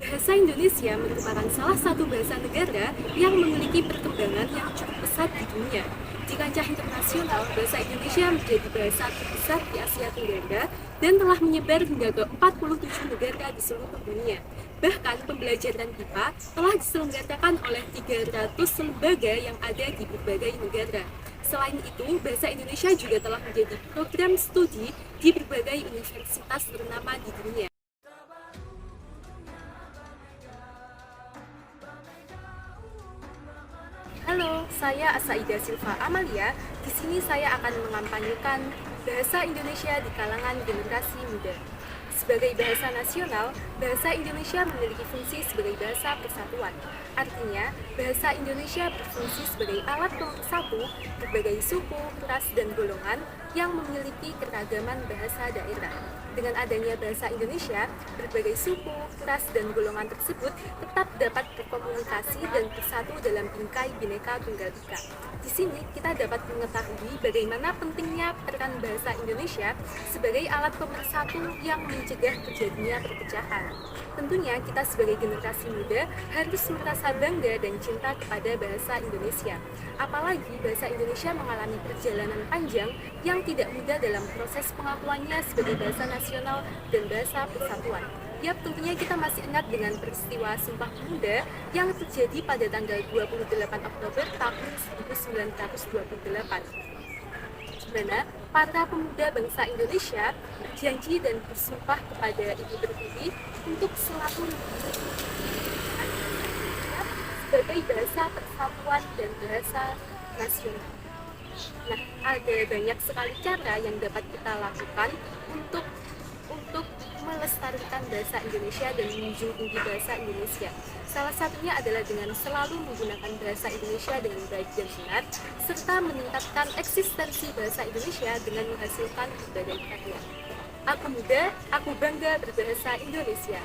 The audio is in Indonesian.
Bahasa Indonesia merupakan salah satu bahasa negara yang memiliki perkembangan yang cukup pesat di dunia. Di kancah internasional, bahasa Indonesia menjadi bahasa terbesar di Asia Tenggara dan telah menyebar hingga ke 47 negara di seluruh dunia. Bahkan pembelajaran IPA telah diselenggarakan oleh 300 lembaga yang ada di berbagai negara. Selain itu, bahasa Indonesia juga telah menjadi program studi di berbagai universitas ternama di dunia. Halo, saya Asaida Silva Amalia. Di sini saya akan mengampanyekan bahasa Indonesia di kalangan generasi muda. Sebagai bahasa nasional, bahasa Indonesia memiliki fungsi sebagai bahasa persatuan. Artinya, bahasa Indonesia berfungsi sebagai alat pemersatu berbagai suku, ras, dan golongan yang memiliki keragaman bahasa daerah. Dengan adanya bahasa Indonesia, berbagai suku, ras, dan golongan tersebut tetap dapat berkomunikasi dan bersatu dalam bingkai Bhinneka Tunggal Ika. Di sini kita dapat mengetahui bagaimana pentingnya peran bahasa Indonesia sebagai alat pemersatu yang mencegah terjadinya perpecahan. Tentunya kita sebagai generasi muda harus merasa bangga dan cinta kepada bahasa Indonesia. Apalagi bahasa Indonesia mengalami perjalanan panjang yang tidak mudah dalam proses pengakuannya sebagai bahasa nasional dan bahasa persatuan. Yap, tentunya kita masih ingat dengan peristiwa Sumpah Pemuda yang terjadi pada tanggal 28 Oktober tahun 1928. Di mana para pemuda bangsa Indonesia berjanji dan bersumpah kepada Ibu Pertiwi untuk selalu sebagai bahasa persatuan dan bahasa nasional. Nah, ada banyak sekali cara yang dapat kita lakukan untuk melestarikan bahasa Indonesia dan menjunjung tinggi bahasa Indonesia. Salah satunya adalah dengan selalu menggunakan bahasa Indonesia dengan baik dan benar, serta meningkatkan eksistensi bahasa Indonesia dengan menghasilkan berbagai karya. Aku muda, aku bangga berbahasa Indonesia.